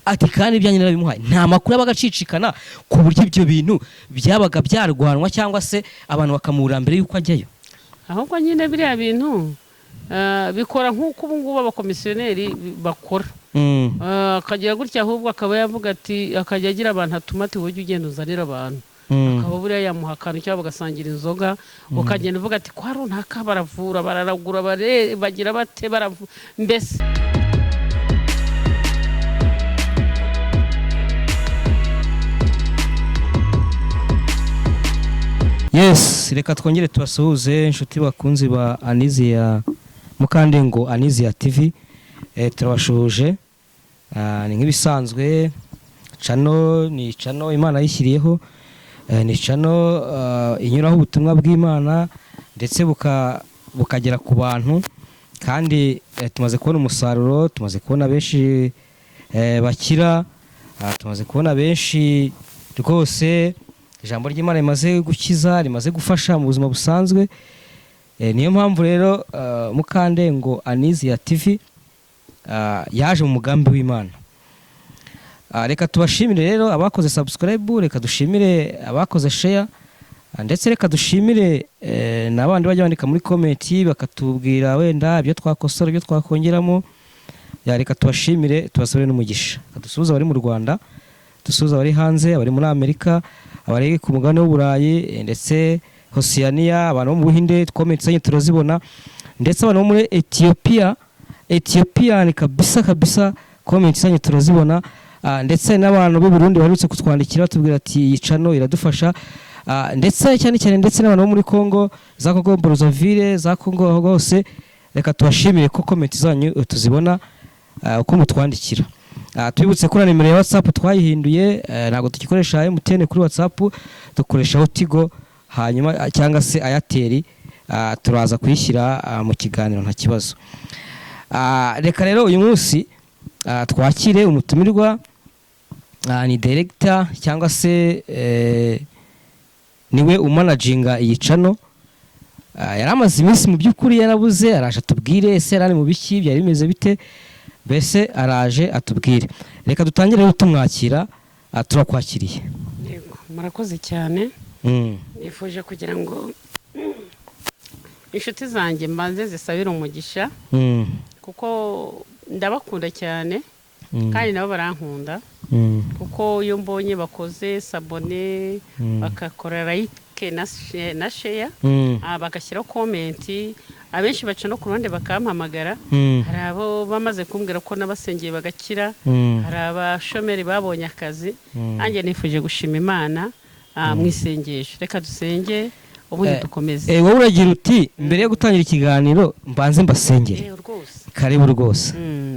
ati kandi ibyanyu narabimuhaye. Nta makuru y'abagacicikana ku buryo ibyo bintu byabaga byarwanwa cyangwa se abantu bakamura mbere yuko ajyayo. Ahubwo nyine biriya bintu bikora nk'uko ubu ngubu abakomisiyoneri bakora. Akagira gutya ahubwo akaba yavuga ati akajya agira abantu atuma ati wowe ugenda uzanira abantu. Akaba buriya yamuha akantu cyangwa bagasangira inzoga ukagenda uvuga ati kwa runaka baravura bararagura bagira bate baravura mbese. Yes, reka twongere tubasuhuze inshuti bakunzi ba Anizia Mukandengo Anizia TV. Turabashuhuje. Ni nk'ibisanzwe ni channel Imana yishyiriyeho. Ni channel inyuraho ubutumwa bw'Imana ndetse bukagera ku bantu kandi tumaze kubona umusaruro, tumaze kubona benshi bakira, tumaze kubona benshi rwose ijambo ry'Imana rimaze gukiza, rimaze gufasha mu buzima busanzwe. Niyo mpamvu rero Mukandengo Anizia TV yaje mu mugambi w'Imana. Reka tubashimire rero abakoze subscribe, reka dushimire abakoze share, ndetse reka dushimire n'abandi bajya bandika muri comment bakatubwira wenda ibyo twakosora, ibyo twakongeramo. Reka tubashimire, tubasabire n'umugisha. Dusuhuza abari mu Rwanda, dusuhuza abari hanze, abari muri Amerika, abari ku mugabane w'Uburayi ndetse Oceania, abantu bo mu Buhinde, comment zanyu turazibona, ndetse abantu bo muri Ethiopia ni kabisa comment zanyu turazibona, ndetse n'abantu b'u Burundi barutse kutwandikira tubwira ati iyi channel iradufasha, ndetse cyane ndetse n'abantu bo muri Congo, za Congo Brazzaville, za Congo hose. Reka tubashimire ko comment zanyu tuzibona uko mutwandikira. Tubibutse kuri nimero ya WhatsApp twayihinduye, ntabwo tukikoresha MTN kuri WhatsApp, dukoresha Tigo hanyuma cyangwa se Airtel. Turaza kuyishyira mu kiganiro nta kibazo. Reka rero uyu munsi twakire umutumirwa, ni director cyangwa se niwe umanaginga iyi channel. Yaramaze iminsi mu by'ukuri yarabuze, araje atubwire ese yarari mu biki byari bimeze bite, bese araje atubwire. Reka dutangire rero tumwakira, turakwakiriye. Yego, murakoze cyane. Nifuje kugira ngo inshuti zanjye mbanze zisabira umugisha, kuko ndabakunda cyane kandi nabo barankunda, kuko iyo mbonye bakoze sabone bakakora like na share, bagashyiraho comment, abenshi baca no ku ruhande bakampamagara. Hari abo bamaze kumbwira ko nabasengeye bagakira, hari abashomeri babonye akazi. Nanjye nifuje gushima Imana mu isengesho. Reka dusenge ubundi dukomeze. Wowe uragira uti mbere yo gutangira ikiganiro mbanze mbasengere. Karibu rwose.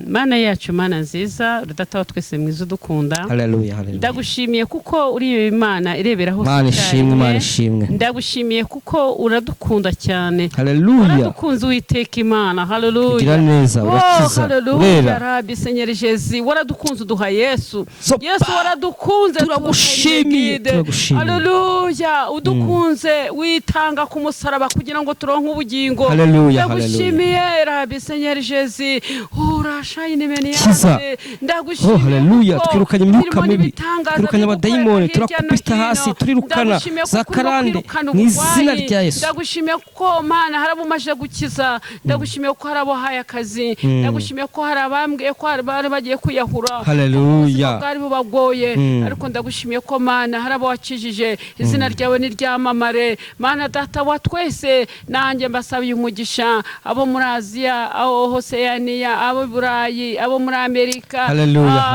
Mana yacu, Mana nziza, rudataho twese mwiza dukunda. Haleluya. Ndagushimiye kuko uri Imana irebera hose. Mana ishimwe. Ndagushimiye kuko uradukunda cyane. Haleluya. Uradukunze Uwiteka Imana. Haleluya. Ugira neza, urakiza. Haleluya. Rabbi Seigneur Jésus, waradukunze uduha Yesu. Yesu waradukunze, turagushimiye. Haleluya. Udukunze witanga ku musaraba kugira ngo turonke ubugingo. Ndagushimiye Rabbi Seigneur Jésus. Urashayine meni yawe. Ndagushimiye. Haleluya. Twirukanye imyuka mibi, twirukanye abadayimoni, turakubita hasi, turirukana za karande mu izina rya Yesu. Ndagushimiye ko Mana harabumaje gukiza. Ndagushimiye ko harabohaye akazi. Ndagushimiye ko harabambwiye ko bari bagiye kuyahura. Haleluya. Bari bubagoye, ariko ndagushimiye ko Mana harabawakijije. Izina ryawe ni ryamamare. Mana data wa twese, nanjye mbasabiye umugisha abo muri Aziya, aho Oceania, abo Burayi, abo muri Amerika,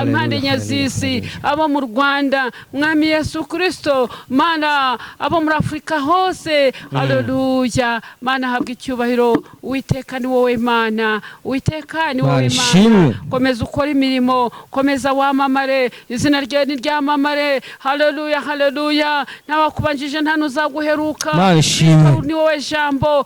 impande nyazisi, abo mu Rwanda, Mwami Yesu Kristo, Mana abo muri Afrika hose. Haleluya. Mana habwa icyubahiro. Uwiteka ni wowe Mana, Uwiteka ni wowe Mana. Komeza ukora imirimo, komeza wamamare, izina ryawe ni ryamamare. Haleluya. Nabakubanjije nta nuzaguheruka. Ni wowe jambo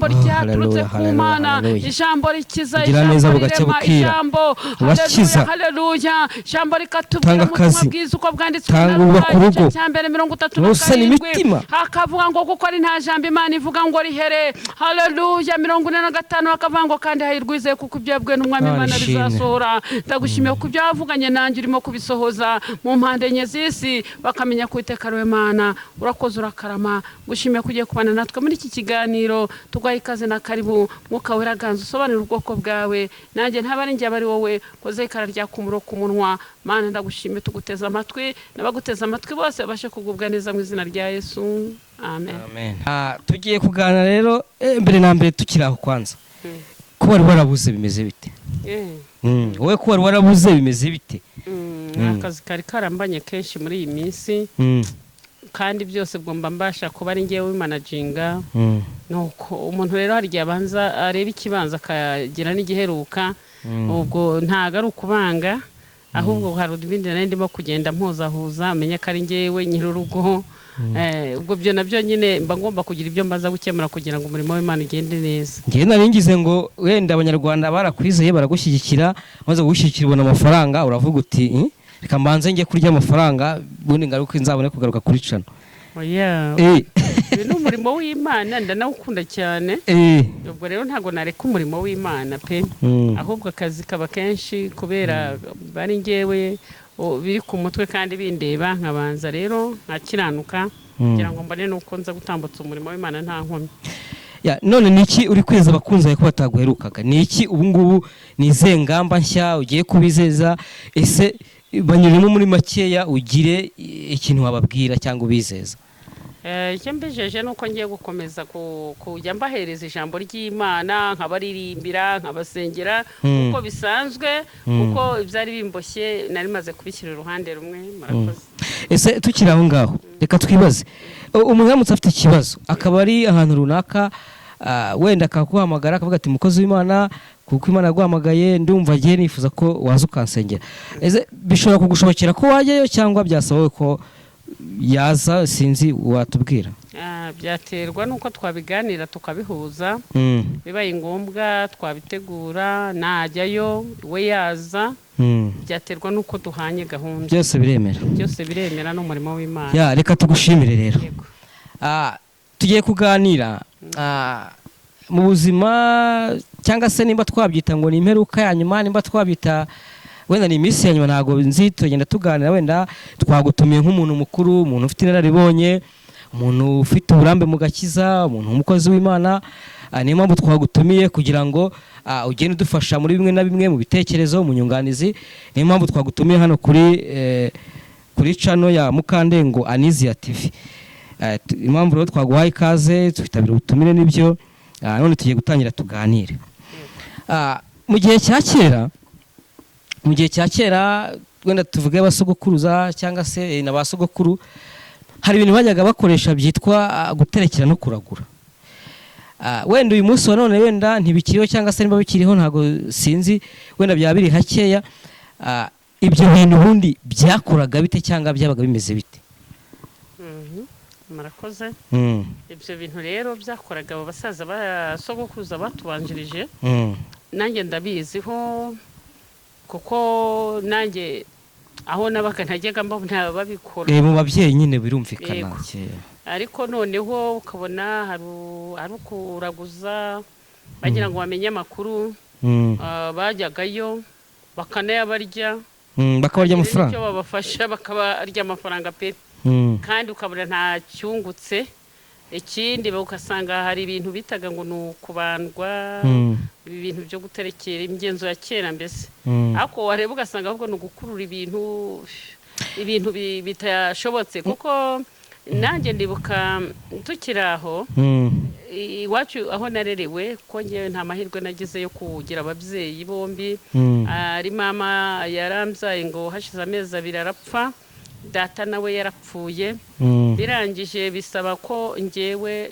ryaturutse ku Mana, ijambo rikiza, ijambo rirema, ubwira ijambo ubakiza haleluya ijambo rikatubwira Tanga mu butumwa akazi. bwiza uko bwanditswe Tanga na ubaka Luka urugo. igice cya mbere 37 Usana imitima. hakavuga ngo kuko ari nta jambo Imana ivuga ngo rihere haleluya 45 hakavuga ngo kandi hahirwa kuko ibyo yabwiwe n'umwami Imana Imana ishimwe. bizasohora ndagushimiye ku byo wavuganye nanjye urimo kubisohoza mu mpande enye z'isi bakamenya ko Uwiteka ari we Mana urakoze urakarama gushimiye kugiye kubana natwe muri iki kiganiro tugwaye ikaze na karibu mwuka wera ganza usobanura ubwoko bwawe nanjye ntaba ari njye aba ari wowe koze ikara rya kumuro ku munwa Mana ndagushimiye tuguteza amatwi n'abaguteza amatwi bose babashe kugubwa neza mu izina rya Yesu amen amen. Tugiye kuganira rero mbere na mbere tukiri aho kwanza ko wari warabuze bimeze bite? Wowe ko wari warabuze bimeze bite? akazi kari karambanye kenshi muri iyi minsi kandi byose bwomba mbasha kuba ari ngewe managinga nuko umuntu rero hari igihe abanza areba ikibanza akagira n'igiheruka ubwo ntago ari ukubanga ahubwo hari ibindi nari ndimo kugenda mpuzahuza amenye ko ari ngewe nyir'urugo ubwo byo nabyo nyine mba ngomba kugira ibyo mbaza gukemura kugira ngo umurimo w'Imana ugende neza. Ngiye naringize ngo wenda abanyarwanda barakwizeye baragushyigikira maze gushyigikira ubona amafaranga uravuga uti reka mbanze njye kurya amafaranga bundi ngaruka nzabone kugaruka kuri cano. Oya ni umurimo w'Imana ndanawukunda cyane ubwo rero ntago nareka umurimo w'Imana pe ahubwo akazi kaba kenshi kubera bari ngewe biri ku mutwe kandi bindeba nkabanza rero nkakiranuka kugira ngo mbone nuko nza gutambutsa umurimo w'Imana nta nkomyi. None niki uri kweza abakunzi ko bataguherukaga? Niki ubu ngubu nize ngamba nshya ugiye kubizeza ese banyurimo muri makeya ugire ikintu wababwira cyangwa ubizeza? Icyo mbijeje nuko ngiye gukomeza kujya mbahereza ijambo ry'Imana nkabaririmbira nkabasengera uko bisanzwe kuko ibyari bimboshye nari maze kubishyira uruhande rumwe. Murakoze. Ese tukiri aho ngaho reka twibaze umwamutse afite ikibazo akaba ari ahantu runaka wenda akakuhamagara akavuga ati mukozi w'Imana kuko Imana yaguhamagaye ndumva agiye nifuza ko waza ukansengera. Ese bishobora kugushobokera ko wajyayo cyangwa byasaba ko yaza sinzi watubwira? Byaterwa nuko twabiganira tukabihuza bibaye ngombwa twabitegura najyayo we yaza byaterwa nuko duhanye gahunda. Byose biremera n'umurimo w'Imana. Reka tugushimire rero. Tugiye kuganira mu buzima cyangwa se nimba twabyita ngo ni imperuka ya nyuma nimba twabyita wenda ni iminsi ya nyuma ntago nzi tugenda tuganira wenda twagutumiye nk'umuntu mukuru umuntu ufite inararibonye umuntu ufite uburambe mu gakiza umuntu umukozi w'Imana niyo mpamvu twagutumiye kugira ngo ugende udufasha muri bimwe na bimwe mu bitekerezo mu nyunganizi. Niyo mpamvu twagutumiye hano kuri channel ya Mukandengo Anizia TV. Impamvu rero twaguhaye ikaze twitabira ubutumire n'ibyo none tugiye gutangira tuganire. Mu gihe cya kera wenda tuvuge abasogokuruza cyangwa se n'abasogokuru hari ibintu bajyaga bakoresha byitwa guterekera no kuragura. Wenda uyu munsi wa none wenda ntibikiriho cyangwa se niba bikiriho ntago sinzi wenda byaba biri hakeya. Ibyo bintu ubundi byakoraga bite cyangwa byabaga bimeze bite? Murakoze. Ibyo bintu rero byakoraga abo basaza basogokuruza batubanjirije nanjye ndabiziho kuko nanjye aho nabaga ntajyaga mbona babikora mu babyeyi nyine birumvikana. Ariko noneho ukabona hari ukuraguza bagira ngo bamenye amakuru bajyagayo bakanayabarya bakabarya amafaranga icyo babafasha bakabarya amafaranga pe kandi ukabona nta cyungutse. Ikindi ugasanga hari ibintu bitaga ngo ni ukubandwa ibintu byo guterekera imigenzo ya kera mbese ariko wareba ugasanga ahubwo ni ugukurura ibintu bitashobotse kuko nanjye ndibuka tukiri aho iwacu aho narerewe ko ngewe nta mahirwe nagize yo kugira ababyeyi bombi. Ari mama yarambyaye ngo hashize amezi 2 arapfa data nawe yarapfuye birangije bisaba ko ngewe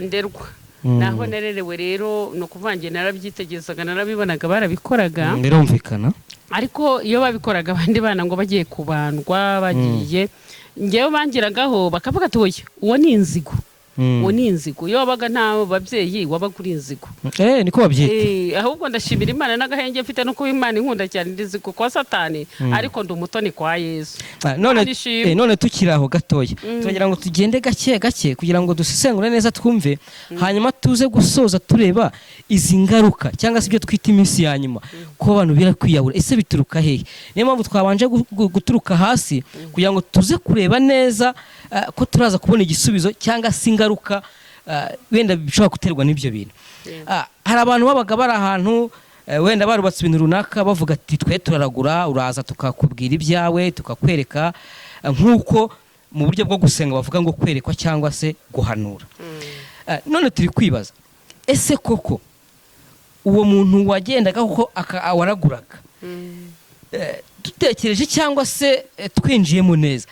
nderwa naho narerewe rero no kuvange narabyitegezaga narabibonaga barabikoraga birumvikana. Ariko iyo babikoraga abandi bana ngo bagiye kubandwa bagiye ngewe bangiragaho bakavuga ati oya uwo ni inzigo uwo ni inzigo. Iyo wabaga nta babyeyi wabaga uri inzigo. Niko babyita. Ahubwo ndashimira Imana n'agahenge mfite no kuba Imana inkunda cyane inzigo kwa Satani, ariko ndi umutoni kwa Yesu. None tukiraho gatoya turagira ngo tugende gake gake kugira ngo dusesengure neza twumve, hanyuma tuze gusoza tureba izi ngaruka cyangwa se ibyo twita iminsi ya nyuma ko abantu bira kwiyahura. Ese bituruka hehe? Niyo mpamvu twabanje guturuka hasi kugira ngo tuze kureba neza ko turaza kubona igisubizo cyangwa se ingaruka wenda bishobora guterwa n'ibyo bintu. Hari abantu babaga bari ahantu wenda barubatse ibintu runaka bavuga ati twe turaragura, uraza tukakubwira ibyawe tukakwereka, nk'uko mu buryo bwo gusenga bavuga ngo kwerekwa cyangwa se guhanura. None turi kwibaza, ese koko uwo muntu wagendaga koko waraguraga, dutekereje cyangwa se twinjiyemo neza,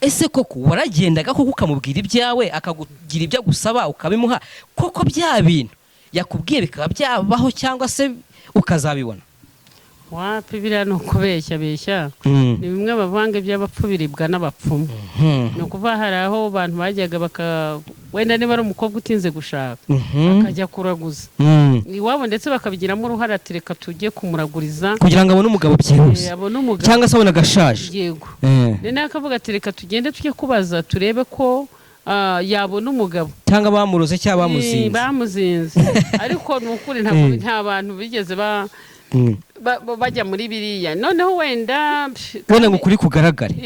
ese koko waragendaga koko ukamubwira ibyawe akakugira ibyo agusaba ukabimuha, koko bya bintu yakubwiye bikaba byabaho cyangwa se ukazabibona? Wapi, biriya ni ukubeshya beshya. Ni bimwe bavanga iby'abapfu biribwa n'abapfumu. Ni ukuvuga hari aho abantu bajyaga wenda niba ari umukobwa utinze gushaka akajya kuraguza iwabo, ndetse bakabigiramo uruhare ati reka tujye kumuraguriza kugira ngo abone umugabo byihuse cyangwa se abone agashaje. Yego. Nene akavuga ati reka tugende tujye kubaza turebe ko yabona umugabo cyangwa bamuroze cyangwa bamuzinze. Ariko ni ukuri nta bantu bigeze bajya muri biriya. Noneho wenda ngo kuri kugaragare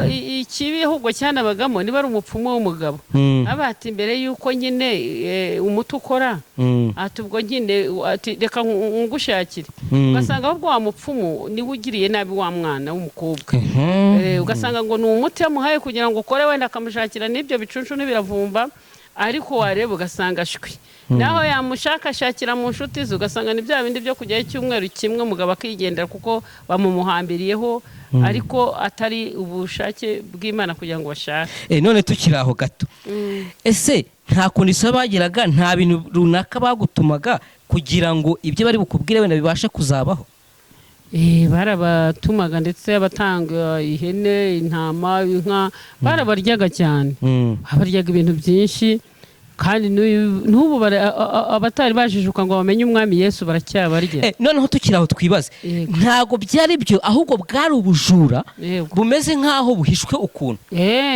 ikibi ahubwo cyanabagamo niba ari umupfumu w'umugabo abati imbere y'uko nyine umuti ukora ati ubwo nyine ati reka ngushakire, ugasanga ahubwo wa mupfumu niwe ugiriye nabi wa mwana w'umukobwa. Ugasanga ngo ni umuti yamuhaye kugira ngo ukore, wenda akamushakira n'ibyo bicuncu n'ibiravumba, ariko wareba ugasanga shwi naho yamushakashakira mu nshuti ze, ugasanga ni bya bindi byo kujyaho icyumweru kimwe umugabo akigendera kuko bamumuhambiriyeho, ariko atari ubushake bw'Imana kugira ngo bashake. None tukiri aho gato, ese nta kondisiyo bagiraga, nta bintu runaka bagutumaga kugira ngo ibyo bari bukubwire wenda bibashe kuzabaho? Barabatumaga, ndetse abatanga ihene, intama, inka barabaryaga cyane. Baryaga ibintu byinshi, kandi n'ubu abatari bajijuka ngo bamenye umwami Yesu baracyabarya. Noneho tukiri aho twibaze, ntago byari byo, ahubwo bwari ubujura bumeze nk'aho buhishwe ukuntu.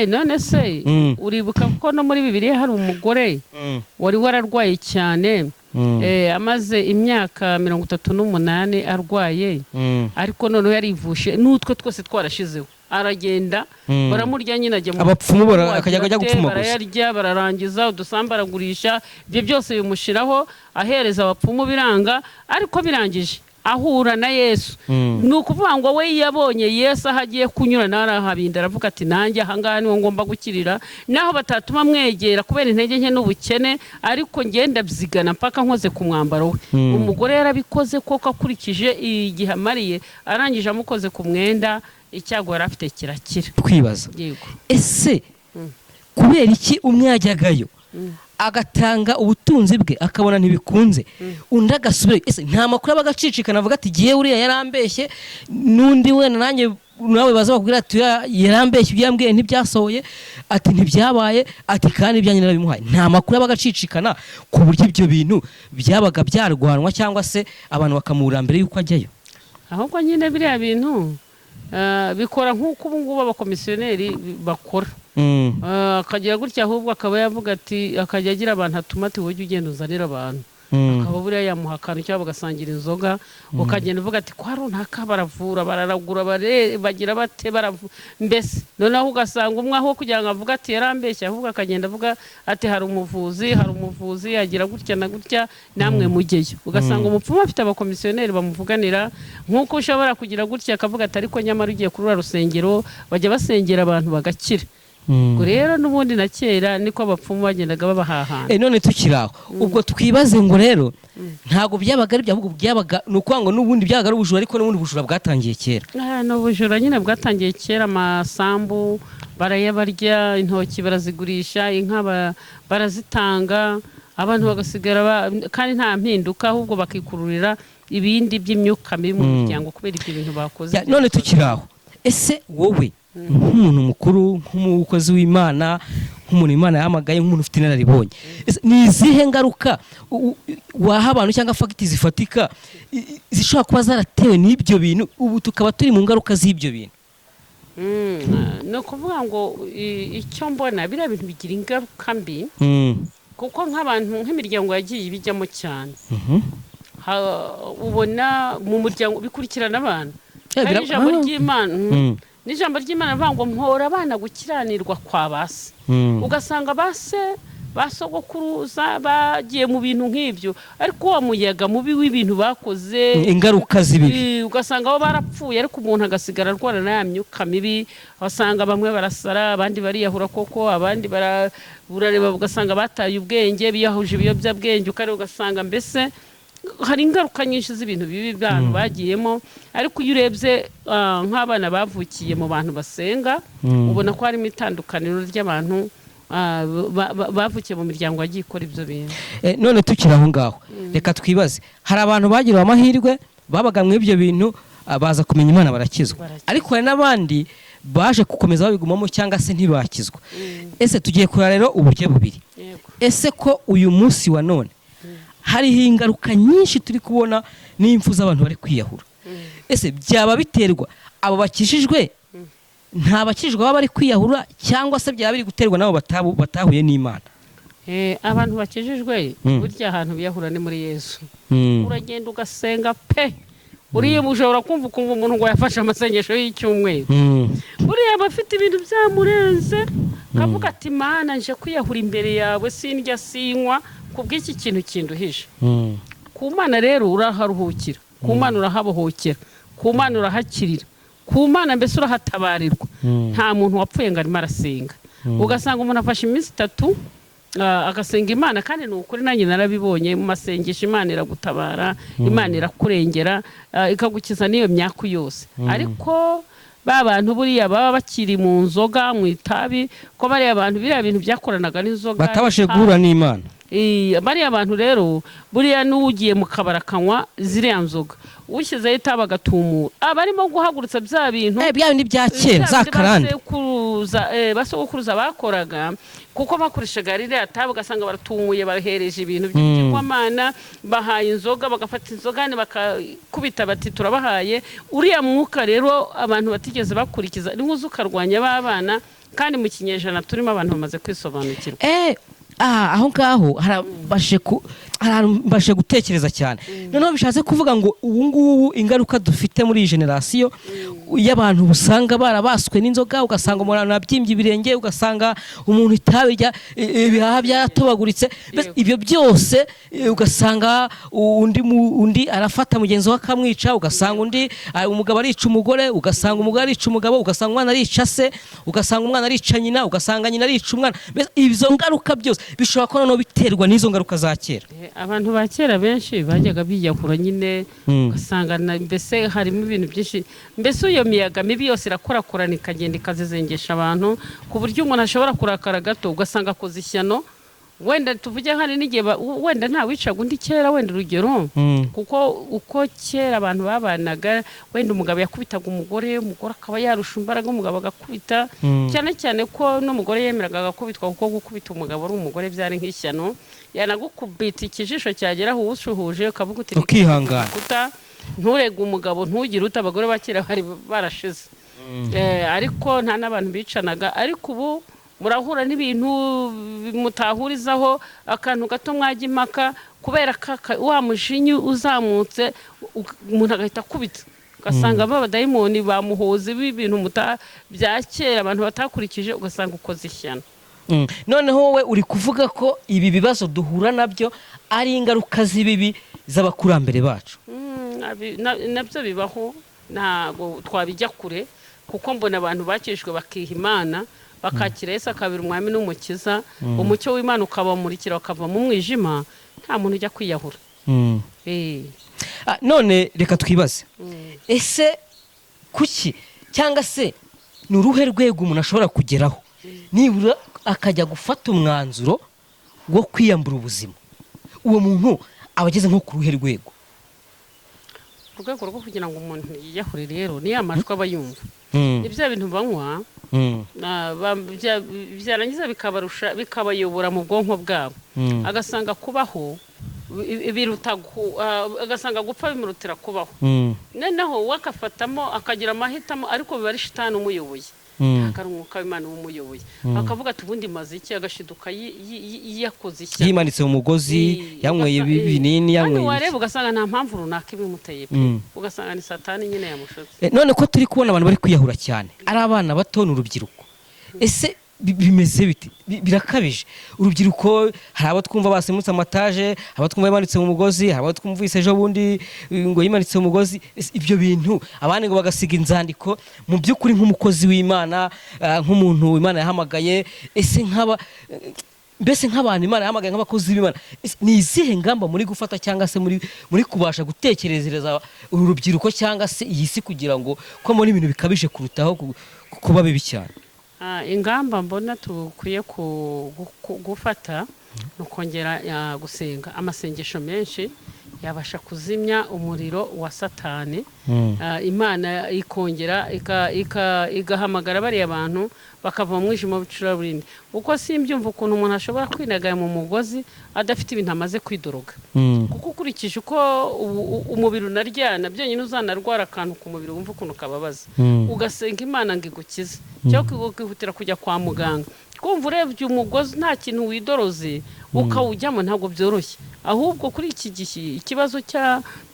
None se uribuka ko no muri Bibiliya hari umugore wari wararwaye cyane, amaze imyaka 38 arwaye, ariko noneho yarivushe n'utwe twose twarashizeho, aragenda baramurya nyine ajya mu abapfumu akajya gupfuma gusa, barayarya bararangiza, udusamba aragurisha, ibyo byose bimushiraho, ahereza abapfumu biranga. Ariko birangije ahura na Yesu, ni ukuvuga ngo we yabonye Yesu aho agiye kunyura narahabinda, aravuga ati nanjye ahangaha niho ngomba gukirira, naho batatuma mwegera kubera intege nke n'ubukene, ariko ngenda byigana mpaka nkoze ku mwambaro we. Umugore yarabikoze koko akurikije igihe amariye, arangije amukoze ku mwenda, icyago yari afite kirakira. Twibaza, ese kubera iki umwe yajyagayo agatanga ubutunzi bwe akabona ntibikunze, undi agasubira? Ese nta makuru aba agacicikana avuga ati giye uriya yarambeshye, n'undi wenda nanjye nawe baza bakubwira ati yarambeshye, ibyo yambwiye ntibyasohoye, ati ntibyabaye, ati kandi ibyanjye narabimuhaye? Nta makuru aba agacicikana ku buryo ibyo bintu byabaga byarwanwa cyangwa se abantu bakamura mbere y'uko ajyayo? Ahubwo nyine biriya bintu bikora nk'uko ubu ngubu abakomisiyoneri bakora. Akagira gutya, ahubwo akaba yavuga ati, akajya agira abantu atuma ati wowe ugenda uzanira abantu, akaba buriya yamuha akantu cyangwa bagasangira inzoga, ukagenda uvuga ati kwa runaka baravura, bararagura, bagira bate, mbese noneho ugasanga umwe aho kugira ngo avuga ati yarambeshye, ahubwo akagenda avuga ati hari umuvuzi agira gutya na gutya, namwe mujyeyo. Ugasanga umupfumu afite abakomisiyoneri bamuvuganira, nk'uko ushobora kugira gutya akavuga ati ariko nyamara ugiye kuri rusengero bajya basengera abantu bagakira. Rero n'ubundi na kera niko abapfumu bagendaga babahahana. None tukiraho ubwo twibaze ngo rero ntago byabaga ari byavuga, byabaga nuko ngo n'ubundi byabaga ari ubujura, ariko n'ubundi bujura bwatangiye kera. No bujura nyine bwatangiye kera, amasambu barayabarya, intoki barazigurisha, inka barazitanga, abantu bagasigara kandi nta mpinduka, ahubwo bakikururira ibindi by'imyuka mibi mu muryango kubera ibyo bintu bakoze. None tukiraho, ese wowe nk'umuntu mukuru, nk'umukozi w'Imana, nk'umuntu Imana yahamagaye nk'umuntu ufite inararibonye ni izihe ngaruka waha abantu cyangwa fagiti zifatika zishobora kuba zaratewe n'ibyo bintu ubu tukaba turi mu ngaruka z'ibyo bintu? no kuvuga ngo icyo mbona biriya bintu bigira ingaruka mbi kuko nk'abantu nk'imiryango yagiye ibijyamo cyane ubona mu muryango bikurikirana abana hari ijambo ry'Imana n'ijambo ry'Imana rivuga ngo mpora abana gukiranirwa kwa base ugasanga basogokuruza bagiye mu bintu nk'ibyo ariko wa muyaga mubi w'ibintu bakoze ingaruka z'ibibi ugasanga bo barapfuye ariko umuntu agasigara arwara na myuka mibi wasanga bamwe barasara abandi bariyahura koko abandi burareba ugasanga bataye ubwenge biyahuje ibiyobyabwenge ugasanga mbese hari ingaruka nyinshi z'ibintu bibi abantu bagiyemo ariko iyo urebye nk'abana bavukiye mu bantu basenga ubona ko harimo itandukaniro ry'abantu bavukiye mu miryango yagiye ikora ibyo bintu. None tukiri aho ngaho reka twibaze hari abantu bagiriwe amahirwe babaga mu ibyo bintu baza kumenya Imana barakizwa ariko hari n'abandi baje gukomeza babigumamo cyangwa se ntibakizwa. Ese tugiye kureba rero uburyo bubiri. Ese ko uyu munsi wa none hariho ingaruka nyinshi turi kubona n'impfu z'abantu bari kwiyahura, ese byaba biterwa abo bakijijwe nta bakijijwe baba bari kwiyahura cyangwa se byaba biri guterwa nabo batahuye n'Imana? Abantu bakijijwe burya ahantu biyahura ni muri Yesu. Uragenda ugasenga pe uriye ushobora kumva umuntu ngo yafashe amasengesho y'icyumweru uriya bafite ibintu byamurenze kavuga ati Mana nje kwiyahura imbere yawe sindya sinywa kubw'iki kintu kinduhije. Ku Mana rero uraharuhukira, ku Mana urahabohokera, ku Mana urahakirira, ku Mana mbese urahatabarirwa. Nta muntu wapfuye ngo arimo arasenga ugasanga umuntu afashe iminsi 3 agasenga Imana kandi n'ukuri nanjye narabibonye mu masengesho Imana iragutabara, Imana irakurengera ikagukiza n'iyo myaka yose. Ariko bantu buriya baba bakiri mu nzoga mu itabi ko bari abantu biriya bintu byakoranaga n'inzoga batabashe guhura n'Imana. Bariya abantu rero buriya n'ugiye mu kabara kanywa ziriya nzoga ushyizeho itabi agatumura abarimo guhagurutsa bya bintu bya bindi bya kera za karande basogokuruza bakoraga kuko bakoreshaga ririya tabi ugasanga baratumuye bahereje ibintu by'igwamana bahaye inzoga bagafata inzoga bakakubita bati turabahaye uriya mwuka rero abantu batigeze bakurikiza ni nkuzo ukarwanya babana kandi mu kinyejana turimo abantu bamaze kwisobanukirwa. Aho ngaho harabashe gutekereza cyane. Noneho bishatse kuvuga ngo ubu ngubu ingaruka dufite muri iyi generasiyo y'abantu busanga barabaswe n'inzoga ugasanga umuntu abyimbye ibirenge ugasanga umuntu itabirya ibihaha byaratobaguritse ibyo byose ugasanga undi arafata mugenzi we akamwica ugasanga undi umugabo arica umugore ugasanga umugore arica umugabo ugasanga umwana arica se ugasanga umwana arica nyina ugasanga nyina arica umwana. Izo ngaruka byose bishobora kuba no biterwa n'izo ngaruka za kera. Abantu ba kera benshi bajyaga biyahura nyine ugasanga mbese harimo ibintu byinshi mbese iyo miyaga mibi yose irakorakorana ikagenda ikazizengesha abantu ku buryo umuntu ashobora kurakara gato ugasanga akoze ishyano wenda tuvuge hari n'igihe wenda nta wicaga undi kera wenda urugero kuko uko kera abantu babanaga wenda umugabo yakubitaga umugore akaba yarusha imbaraga umugabo agakubita cyane cyane ko n'umugore yemeraga agakubitwa kuko gukubita umugabo ari umugore byari nk'ishyano yanagukubita ikijisho cyageraho ushuhuje ukavuga uti ukihangana nturege umugabo ntugire uta abagore bakira bari barashize ariko nta n'abantu bicanaga ariko ubu murahura n'ibintu mutahurizaho akantu gato mwajya impaka kubera wa mushinyu uzamutse umuntu agahita akubita ugasanga abadayimoni bamuhoze b'ibintu bya kera abantu batakurikije ugasanga ukoze ishyano. Noneho wowe uri kuvuga ko ibi bibazo duhura nabyo ari ingaruka z'ibibi z'abakurambere bacu? Nabyo bibaho ntabwo twabijya kure kuko mbona abantu bakijwe bakiha Imana bakakira Yesu akabira umwami n'umukiza umucyo w'Imana ukabamurikira bakava mu mwijima nta muntu ujya kwiyahura. None reka twibaze ese kuki cyangwa se ni uruhe rwego umuntu ashobora kugeraho nibura akajya gufata umwanzuro wo kwiyambura ubuzima? Uwo muntu aba ageze nko ku ruhe rwego? Urwego rwo kugira ngo umuntu yiyahure rero ni amajwi aba yumva ni bya bintu banywa byarangiza bikabayobora mu bwonko bwabo, agasanga kubaho agasanga gupfa bimurutira kubaho, noneho wakafatamo akagira amahitamo, ariko biba ari shitani umuyoboye, akari umwuka w'Imana umuyoboye, akavuga ati ubundi maze iki, agashiduka yakoze iki, yimanitse mu mugozi, yanyweye ibinini, yanyweye wareba ugasanga nta mpamvu runaka ibimuteye, ugasanga ni satani nyine yamushotse. None ko turi kubona abantu bari kwiyahura cyane, ari abana bato n'urubyiruko, ese bimeze biti? Birakabije. Urubyiruko hari abo twumva basimutse amataje, abo twumva yimanitse mu mugozi, abo twumvise ejo bundi ngo yimanitse mu mugozi. Ibyo bintu abandi ngo bagasiga inzandiko, mu by'ukuri nk'umukozi w'Imana, nk'umuntu Imana yahamagaye, ese mbese nk'abantu Imana yahamagaye nk'abakozi b'Imana, ni izihe ngamba muri gufata cyangwa se muri kubasha gutekerezereza uru rubyiruko cyangwa se iyi si, kugira ngo ko muri ibintu bikabije kurutaho kuba bibi cyane? Ingamba mbona tukwiye gufata no kongera gusenga, amasengesho menshi yabasha kuzimya umuriro wa satani, Imana ikongera igahamagara bariya abantu bakava mu mwijima w'icuraburindi, uko simbyumva ukuntu umuntu ashobora kwinagaya mu mugozi adafite ibintu amaze kwidoroga, kuko ukurikije uko umubiri unaryana, byonyine uzanarwara akantu ku mubiri wumva ukuntu kababaza, ugasenga Imana ngo igukize, cyangwa ukihutira kujya kwa muganga, kumva urebye umugozi nta kintu widoroze ukawujyamo, ntabwo byoroshye. Ahubwo kuri iki gihe ikibazo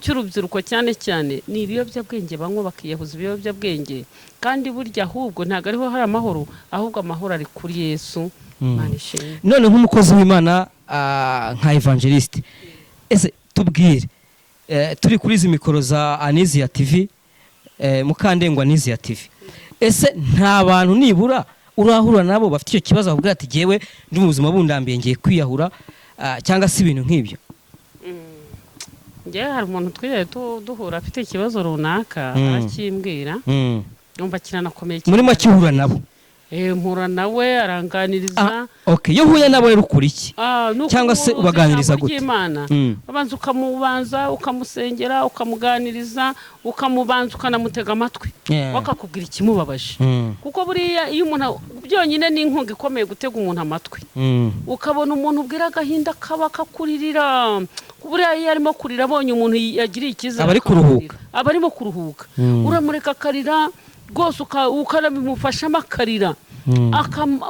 cy'urubyiruko cyane cyane ni ibiyobyabwenge, banywa bakiyahuza ibiyobyabwenge, kandi burya ahubwo ntabwo ariho hari amahoro, ahubwo amahoro ari kuri Yesu. None nk'umukozi w'Imana nka evangeliste, ese tubwire, turi kuri izi mikoro za Anizia TV, Mukandengwa Anizia TV, ese nta bantu nibura urahura nabo bafite icyo kibazo bavuga ati jewe ndi mu buzima bundambiye ngiye kwiyahura, cyangwa se ibintu nk'ibyo? Ngewe hari umuntu twigeze duhura afite ikibazo runaka, arakimbwira, yumva kiranakomeye cyane. Muri make uhura nabo? Mpura nawe aranganiriza. Okay, yo huye nabo rero ukora iki? Cyangwa se ubaganiriza gute? Abanza ukamusengera, ukamuganiriza, ukanamutega amatwi, bakakubwira ikimubabaje, kuko buriya iyo umuntu byonyine ni inkunga ikomeye gutega umuntu amatwi, ukabona umuntu ubwira agahinda kaba kakuririra, buriya iyo arimo kurira abonye umuntu yagiriye ikiza, aba arimo kuruhuka, uramureka akarira rwose, ukanabimufashamo akarira,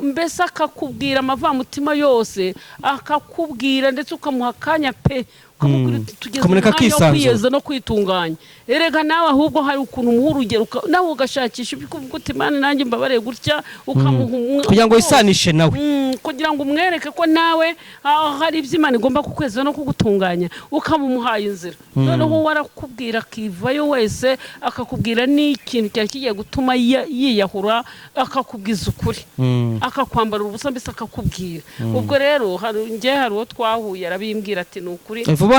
mbese akakubwira amavamutima yose, akakubwira ndetse ukamuha akanya pe, ukamubwira uti tugeze umwanya wo kwiyeza no kwitunganya. Erega nawe ahubwo hari ukuntu umuha urugero, nawe ugashakisha uvuga uti Imana nanjye mbabare gutya, ukamuha kugira ngo wisanishe nawe, kugira ngo umwereke ko nawe hari ibyo Imana igomba kukweza no kugutunganya, ukamumuhaye inzira. Noneho warakubwira akivayo wese, akakubwira n'ikintu cyari kigiye gutuma yiyahura, akakubwiza ukuri, akakwambara ubusa, mbese akakubwira. Ubwo rero hari uwo twahuye arabimbwira ati ni ukuri vuba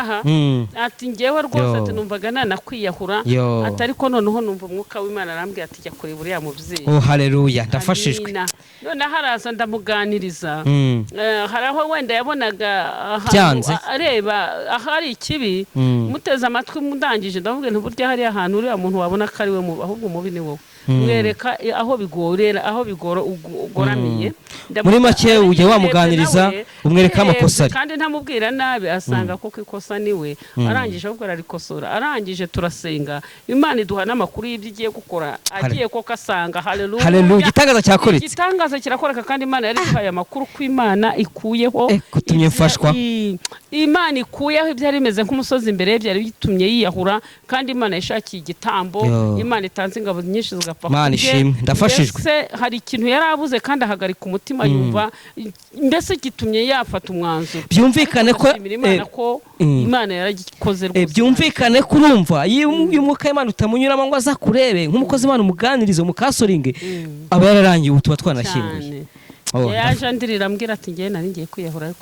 aha, ati ngewe rwose ati numvaga nanakwiyahura, ati ariko noneho numva umwuka w'Imana arambwira ati jya kureba uriya mubyeyi. Haleluya, ndafashijwe. None haraza ndamuganiriza, hari aho wenda yabonaga areba ahari ikibi, muteze amatwi mundangije, ndavuga nti burya hari ahantu uriya muntu wabona ko ari we mubi, ahubwo umubi ni wowe. Mwereka aho bigorera, aho ugoramiye. Muri make ujye wamuganiriza, umwereka amakosa ari, kandi ntamubwira nabi, asanga koko ikosa niwe, arangije ahubwo ararikosora, arangije turasenga, Imana iduha n'amakuru y'ibyo igiye gukora, agiye koko asanga. Haleluya, igitangaza cyakoretse, igitangaza kirakoreka, kandi Imana yari iduhaye amakuru ko Imana ikuyeho, kutumye mfashwa, Imana ikuyeho ibyari bimeze nk'umusozi imbere byari bitumye yiyahura, kandi Imana yashakiye igitambo, Imana itanze ingabo nyinshi zigapfa. Imana ishimwe, ndafashijwe. Mbese hari ikintu yarabuze kandi ahagarika umutima, yumva mbese gitumye yafata umwanzuro. Byumvikane ko Imana yaragikoze rwose. Byumvikane ko urumva iyo umwuka w'Imana utamunyuramo ngo aza kurebe nk'umukozi w'Imana umuganirize, umukasoringe, aba yararangiye ubu tuba twanashyinguye. Yaje andirira ambwira ati ngiye nari ngiye kwiyahura,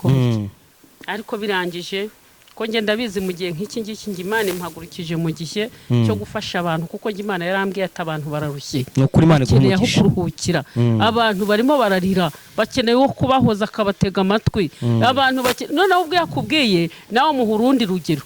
ariko birangije ko ngenda bizi mu gihe nk'iki ngiki Imana impagurukije mu gihe cyo gufasha abantu, kuko Imana yarambwiye ati abantu bararushye, bakeneye aho kuruhukira, abantu barimo bararira, bakeneye wo kubahoza akabatega amatwi, abantu noneho ubwo yakubwiye nawe muha urundi rugero,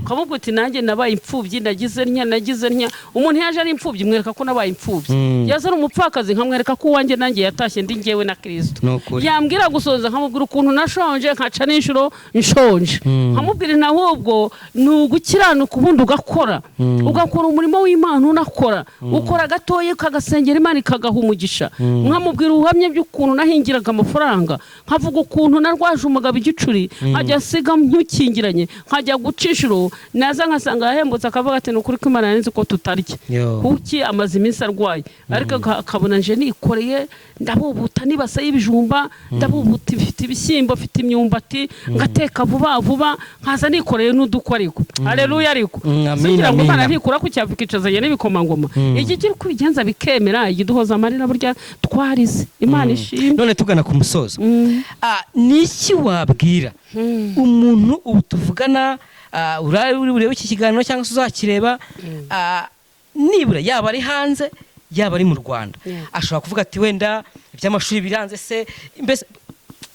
ukamubwira uti nanjye nabaye imfubyi, nagize ntya. Umuntu yaje ari imfubyi mwereka ko nabaye imfubyi, yazana umupfakazi nkamwereka ko uwanjye nanjye yatashye ndi njyewe na Kristo, yambwira gusoza nkamubwira ukuntu nashonje nkaca n'inshuro nshonje, nkamubwira ahubwo ni ugukiranuka ubundi ugakora umurimo w'Imana, unakora ukora gatoya ukagasengera Imana ikagaha umugisha. Nkamubwira ubuhamya by'ukuntu nahingiraga amafaranga, nkavuga ukuntu narwaje umugabo igicuri, nkajya asiga ntukingiranye, nkajya gucishuro, naza nkasanga yahembutse akavuga ati nukuri ko Imana yanze ko tutarya kuki amaze iminsi arwaye, ariko akabona nje nikoreye ndabubuta nibasa y'ibijumba, ndabubuta ifite ibishyimbo, ifite imyumbati, ngateka vuba vuba, nkaza nikoreye n'udukwariko. Haleluya. Ariko kugira ngo Imana ntikura ku cyapfikicazanye n'ibikomangoma, iki kiri kubigenza bikemera, igiduhoza amarira burya twarize. Imana ishimwe. None tugana ku musozo, niki wabwira umuntu ubu tuvugana, urebe iki kiganiro cyangwa se uzakireba, nibura yaba ari hanze yaba ari mu Rwanda, ashobora kuvuga ati wenda iby'amashuri biranze se, mbese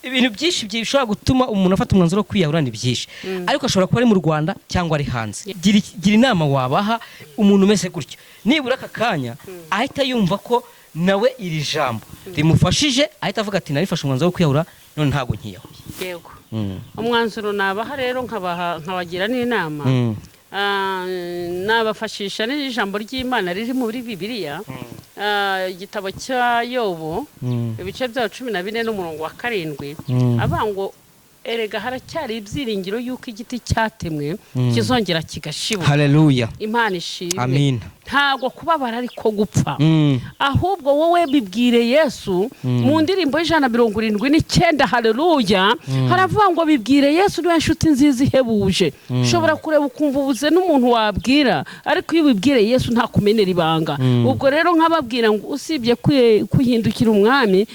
ibintu byinshi bishobora gutuma umuntu afata umwanzuro wo kwiyahura ni byinshi, ariko ashobora kuba ari mu Rwanda cyangwa ari hanze. Gira inama wabaha umuntu umeze gutyo, nibura aka kanya ahita yumva ko nawe iri jambo rimufashije, ahita avuga ati narifashe umwanzuro wo kwiyahura, none ntabwo nkiyahuye. Yego, umwanzuro nabaha rero nkabagira n'inama, nabafashisha n'ijambo ry'Imana riri muri Bibiliya, igitabo cya Yobu ibice bya 14 n'umurongo wa 7, abango erega haracyari ibyiringiro yuko igiti cyatemwe kizongera kigashibuka. Haleluya. Imana ishimwe. Amen. Ntago kubabara ariko gupfa, ahubwo wowe bibwire Yesu. Mu ndirimbo y'179, haleluya, haravuga ngo bibwire Yesu niwe nshuti nziza ihebuje. Ushobora kureba ukumva ubuze n'umuntu wabwira, ariko iyo bibwire Yesu nta kumenera ibanga. Ubwo rero nkababwira ngo usibye kwihindukira umwami,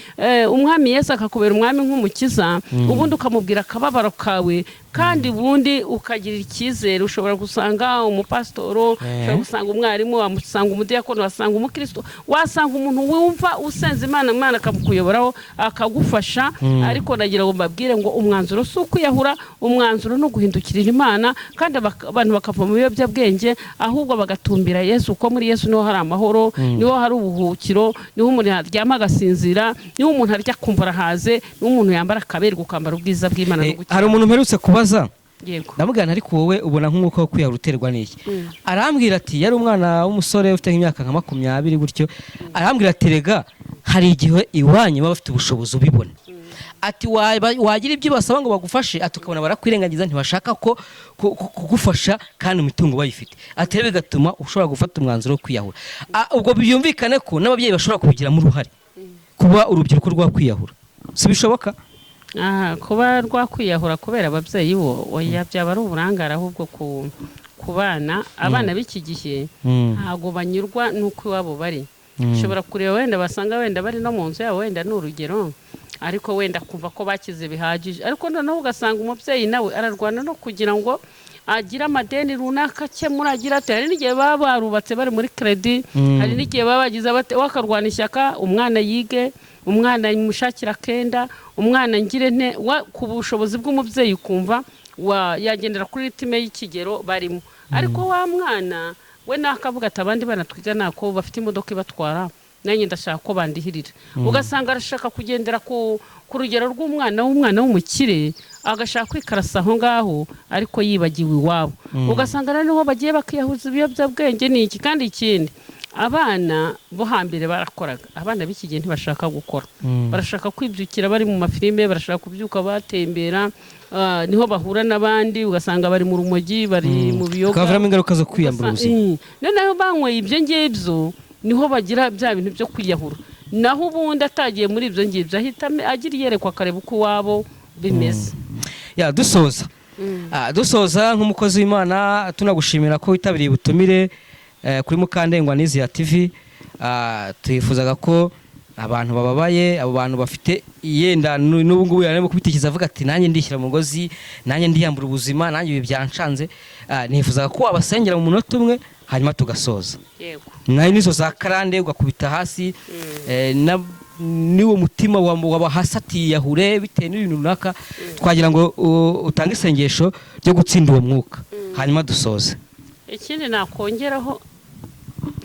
umwami Yesu akakubera umwami nk'umukiza, ubundi ukamubwira akababaro kawe, kandi ubundi ukagira icyizere. Ushobora gusanga umupasitoro, ushobora gusanga umwarimu, wasanga umudiyakoni, wasanga umukristo, wasanga umuntu wumva usenze Imana, Imana akakuyoboraho akagufasha. Ariko nagira ngo mbabwire ngo umwanzuro si ukwiyahura, umwanzuro no guhindukirira Imana, kandi abantu bakava mu biyobyabwenge, ahubwo bagatumbira Yesu, ko muri Yesu niho hari amahoro, niho hari ubuhukiro, niho umuntu aryama agasinzira, niho umuntu arya kumva arahaze, niho umuntu yambara akaberwa ukambara ubwiza bw'Imana no gukira. Hari umuntu mperutse kubaza, yego, ndamugana ariko wowe ubona nk'umwuka wo kwiyahura uterwa n'iki? Arambwira ati yari umwana w'umusore ufite nk'imyaka nka 20 gutyo, arambwira ati rega hari igihe iwanyu baba bafite ubushobozi ubibona, ati wagira ibyo basaba ngo bagufashe, ati ukabona barakwirengagiza, ntibashaka ko kugufasha kandi imitungo bayifite, ati rero bigatuma ushobora gufata umwanzuro wo kwiyahura. Ubwo byumvikane ko n'ababyeyi bashobora kubigiramo uruhare, kuba urubyiruko rwa kwiyahura si bishoboka? Kuba rwakwiyahura kubera ababyeyi oya, byaba ari uburangare ahubwo ku bana. Abana b'iki gihe ntago banyurwa nuko iwabo bari. Ushobora kureba wenda basanga wenda bari no mu nzu yabo, wenda ni urugero, ariko wenda kumva ko bakize bihagije, ariko noneho ugasanga umubyeyi nawe ararwana no kugira ngo agira amadeni runaka akemura, agira ati hari n'igihe baba barubatse bari muri credit, hari n'igihe baba bagize wakarwana ishyaka umwana yige, umwana mushakira kenda, umwana ngire nte, ku bushobozi bw'umubyeyi ukumva yagendera kuri ritime y'ikigero barimo. Ariko wa mwana we nakavuga ati abandi bana twiga nako bafite imodoka ibatwara, nanjye ndashaka ko bandihirira. Ugasanga arashaka kugendera ku rugero rw'umwana w'umukire, agashaka kwikarasa aho ngaho, ariko yibagiwe iwabo. Ugasanga rero bagiye bakiyahuza ibiyobyabwenge n'iki. Kandi ikindi, abana bo hambere barakoraga, abana b'iki gihe ntibashaka gukora, barashaka kwibyukira bari mu mafilime, barashaka kubyuka batembera, niho bahura n'abandi, ugasanga bari mu rumogi, bari mu biyoga, kaviramo ingaruka zo kwiyambura ubuzima. Noneho banyweye ibyo ngibyo niho bagira bya bintu byo kwiyahura. Naho ubundi atagiye muri ibyo ngibyo ahita agira iyerekwa akareba uko iwabo bimeze. Dusoza nk'umukozi w'Imana tunagushimira ko witabiriye ubutumire kuri Mukandengwa Aniziya TV. Twifuzaga ko abantu bababaye, abo bantu bafite yenda n'ubu ngubu yarimo kubitekereza avuga ati nanjye ndishyira mu mugozi, nanjye ndiyambura ubuzima, nanjye ibi byanshanze, nifuzaga ko wabasengera mu munota umwe hanyuma tugasoza. yego nayo nizo za karande ugakubita hasi, niwo mutima wabahasatiye yahure bitewe n'ibintu runaka, twagira ngo utange isengesho ryo gutsinda uwo mwuka hanyuma dusoze. ikindi nakongeraho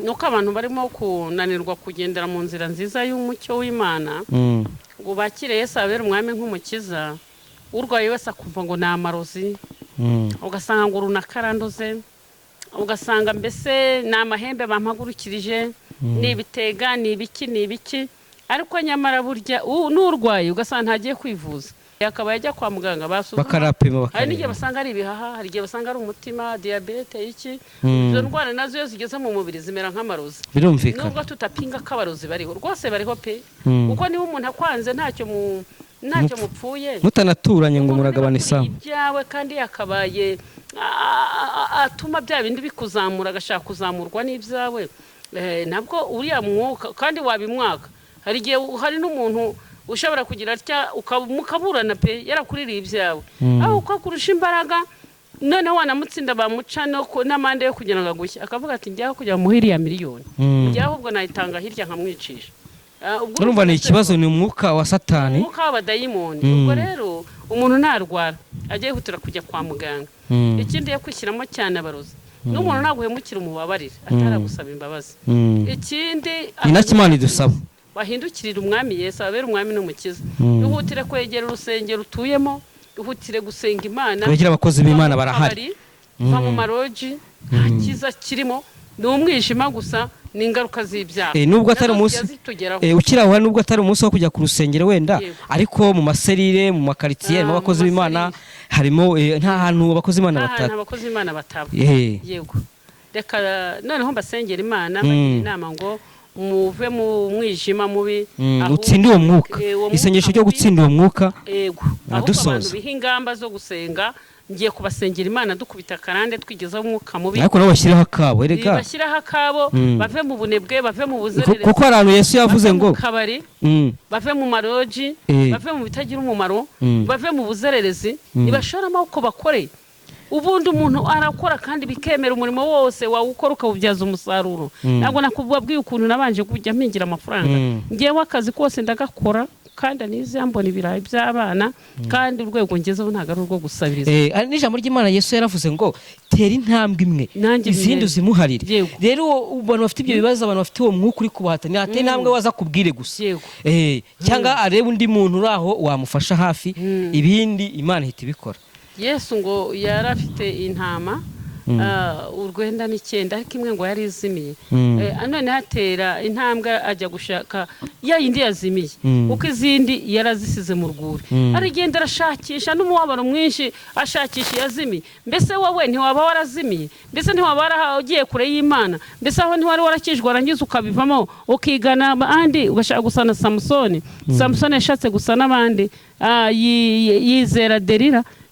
nuko abantu barimo kunanirwa kugendera mu nzira nziza y'umucyo w'Imana, ngo bakire Yesu abere umwami nk'umukiza, urwaye wese akumva ngo ni amarozi, ugasanga ngo runakaranduze, ugasanga mbese ni amahembe bampagurukirije, ni ibitega, ni ibiki, ariko nyamara burya n'urwaye ugasanga ntagiye kwivuza, akaba yajya kwa muganga bakarapima, hari n'igihe basanga ari ibihaha, hari igihe basanga ari umutima, diyabete, iki izo ndwara nazo iyo zigeze mu mubiri zimera nk'amarozi. Birumvikana nubwo tutapinga ko abarozi bariho, rwose bariho pe, kuko niba umuntu akwanze ntacyo mupfuye, mutanaturanye ngo muragabana isambu ibyawe, kandi yakabaye atuma bya bindi bikuzamura, agashaka kuzamurwa n'ibyawe, nabwo uriya mwuka kandi wabimwaka. Hari igihe hari n'umuntu ushobora kugira atya mukaburana pe yarakuririye ibyawe, aho uko kurusha imbaraga, noneho wanamutsinda bamuca n'amande yo kugira ngo agushye, akavuga ati njyaho kujya muhiriya miliyoni, njyaho ahubwo nayitanga hirya nkamwicisha. urumva ni ikibazo, ni umwuka wa Satani, umwuka w'abadayimoni. ubwo rero umuntu narwara agiye hutira kujya kwa muganga. ikindi yo kwishyiramo cyane abarozi, n'umuntu naguhemukira umubabarire ataragusaba imbabazi. ikindi ni nacyo Imana idusaba, bahindukirira umwami Yesu abere umwami n'umukiza. ihutire kwegera urusengero utuyemo, ihutire gusenga Imana, twegera abakozi b'Imana barahari, va mu maroji, nta cyiza kirimo, ni umwijima gusa, ni ingaruka z'ibyaha. Nubwo atari umunsi ukiraho, nubwo atari umunsi wo kujya ku rusengero wenda, ariko mu maserire, mu makaritsiye harimo abakozi b'Imana, harimo nta hantu abakozi b'Imana bataba. Yego, reka noneho mbasengera Imana, bagira inama ngo muve mu mwijima mubi, utsinde uwo mwuka, isengesho ryo gutsinda uwo mwuka. Yego, ahubwo abantu biha ingamba zo gusenga, ngiye kubasengera Imana dukubita karande twigezaho umwuka mubi, ariko nabo bashyiraho akabo, erega bashyiraho akabo, bave mu bunebwe, bave mu buzerere, kuko hari ahantu Yesu yavuze ngo kabari, bave mu maroji, bave mu bitagira umumaro, bave mu buzererezi, ibashora amaboko bakore. ubundi umuntu arakora kandi bikemera umurimo wose wawukora ukawubyaza umusaruro. Ntabwo nakubabwiye ukuntu nabanje kujya mpingira amafaranga, ngewe akazi kose ndagakora kandi anize mbona ibirayi by'abana, kandi urwego ngezeho ntago ari urwo gusabiriza. N'ijambo ry'Imana Yesu yaravuze ngo tera intambwe imwe izindi uzimuharire. Rero abantu bafite ibyo bibazo, abantu bafite uwo mwuka uri kubahatana, ateye intambwe waza kubwire gusa, cyangwa arebe undi muntu uraho wamufasha hafi, ibindi Imana ihita ibikora. Yesu ngo yarafite intama urwenda n'icyenda, ariko imwe ngo yari izimiye. None hatera intambwe ajya gushaka ya yindi yazimiye, uko izindi yarazisize mu rwuri. Arigenda arashakisha n'umubabaro mwinshi, ashakisha yazimiye. Mbese wowe ntiwaba warazimiye? Mbese ntiwaba waragiye kure y'Imana? Mbese aho ntiwari warakijwe warangiza ukabivamo ukigana abandi ugashaka gusa na Samusoni? Samusoni yashatse gusa n'abandi, yizera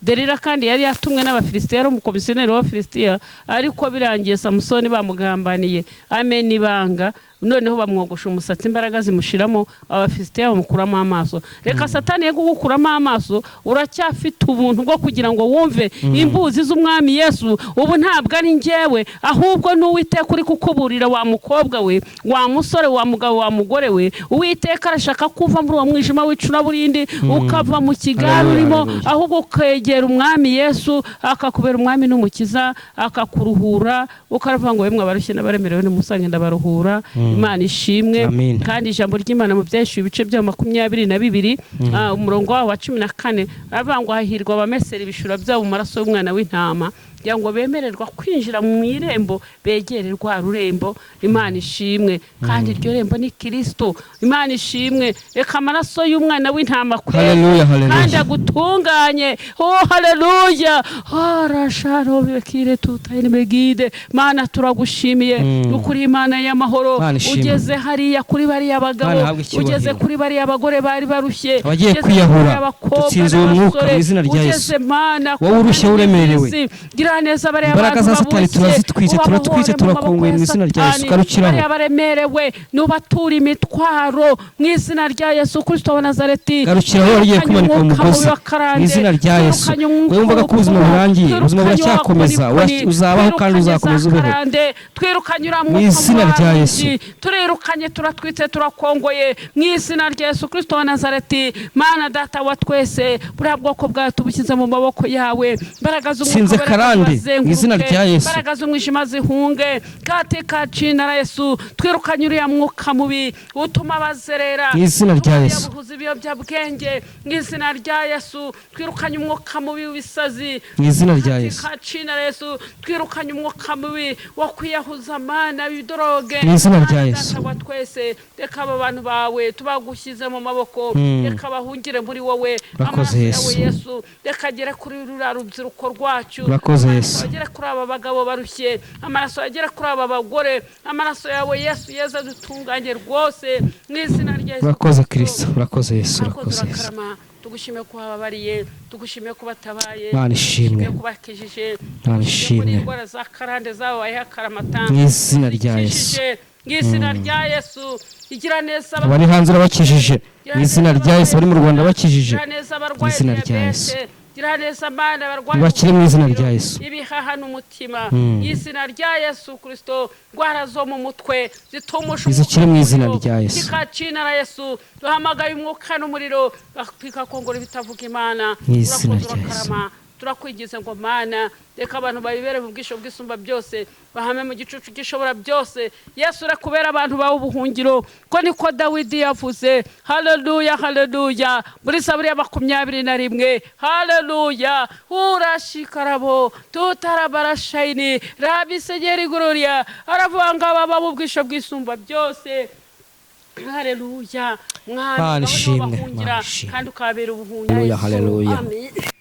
Delila kandi yari yatumwe n'Abafilisitiya, ari umukomisiyoneri w'Abafilisitiya, ariko birangiye Samusoni bamugambaniye amena ibanga, noneho bamwogosha umusatsi, imbaraga zimushiramo, Abafilisitiya bamukuramo amaso. Reka Satani yego gukuramo amaso, uracyafite ubuntu bwo kugira ngo wumve imbuzi z'umwami Yesu. Ubu ntabwo ari njyewe, ahubwo n'Uwiteka uri kukuburira, wa mukobwa we, wa musore, wa mugabo, wa mugore we. Uwiteka arashaka kuva muri uwo mwijima w'icuraburindi, ukava mu kigari urimo, ahubwo ukegera umwami Yesu, akakubera umwami n'umukiza, akakuruhura, ukaravuga ngo wemwe abarushye n'abaremerewe nimusange ndabaruhura. Imana ishimwe. Kandi ijambo ry'Imana mu byinshi ibice bya 22 umurongo wa 14 aravuga ngo hahirwa abamesera ibishura byabo mu maraso y'umwana w'intama, ngo bemererwa kwinjira mu irembo, begererwa rurembo. Imana ishimwe. Kandi iryo rembo ni Kristo. Imana ishimwe. Reka amaraso y'umwana w'intama kandi agutunganye. Haleluya. Arasharo bekire tutayine begide. Mana turagushimiye ukuri Imana y'amahoro. Ugeze hariya kuri bari abagabo, ugeze kuri bari abagore bari barushye, bagiye kwiyahura, tutsinze uwo mwuka mu izina rya Yesu. Ugeze Mana wowe urushye uremerewe, gira gira neza bariya imbaraga bantu za satani turazitwitse turatwitse turakongoye mu izina rya Yesu garukiraho bariya baremerewe nubatura imitwaro mu izina rya Yesu Kristo wa Nazareti garukiraho wariye kumanika umugozi mu izina rya Yesu wewe wumvaga ko ubuzima burangiye ubuzima buracyakomeza uzabaho kandi uzakomeza ubeho twirukanyura mu izina rya Yesu turirukanye turatwitse turakongoye mu izina rya Yesu Kristo wa Nazareti Mana data wa twese buriya bwoko bwawe tubushyize mu maboko yawe imbaraga sinze karande mu izina rya Yesu imbaraga z'umwijima zihunge katika jina la Yesu twirukanye uriya mwuka mubi utuma bazerera mu izina rya Yesu ibiyobyabwenge mu izina rya Yesu twirukanye umwuka mubi w'ibisazi mu izina rya Yesu katika jina la Yesu twirukanye umwuka mubi wo kwiyahuza Mana bidoroge mu izina rya Yesu twese reka aba bantu bawe tubagushyize mu maboko reka bahungire muri wowe urakoze Yesu reka agere kuri ruriya rubyiruko rwacu urakoze Yesu agere kuri aba bagabo barushye amaraso agere kuri aba bagore amaraso yawe Yesu yeza dutunganye rwose mu izina rya Yesu urakoze Kristo urakoze Yesu urakoze Yesu tugushimiye ko babariye tugushimiye ko batabaye Mana ishimwe kubakijije Mana ishimwe indwara za karande zawe ayakaramata mu izina rya Yesu mu izina rya Yesu igira neza abari hanze urabakijije mu izina rya Yesu bari mu Rwanda bakijije mu izina rya Yesu gira neza Mana barwaye bakire mu izina rya Yesu ibihaha n'umutima izina rya Yesu Kristo ndwara zo mu mutwe zitumusha izikire mu izina rya Yesu kikacina na Yesu duhamagaye umwuka n'umuriro bakikakongora bitavuga Imana mu izina rya Yesu turakwigize ngo Mana reka abantu babibere mu bwisho bwisumba byose bahame mu gicucu gishobora byose Yesu rekubera abantu bawe ubuhungiro ko niko Dawidi yavuze haleluya haleluya muri Zaburi ya 21 haleluya urashikarabo tutarabarashayini rabisegeri gloria aravuga ngo baba mu bwisho bwisumba byose haleluya mwana ishimwe kandi ukabera ubuhungiro haleluya amen.